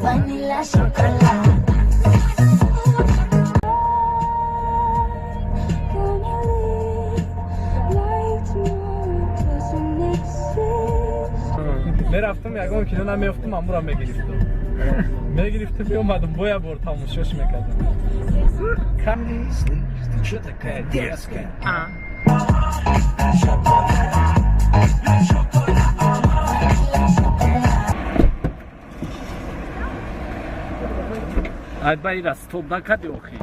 Vanilla chocolate. Mer raftim yagon kinona meftim amura megiriftim. Megiriftim yo'madim, bo'ya bortamni shoshmakadim. Что такая дерзкая? Aytbayra stoldan qadi o'qi.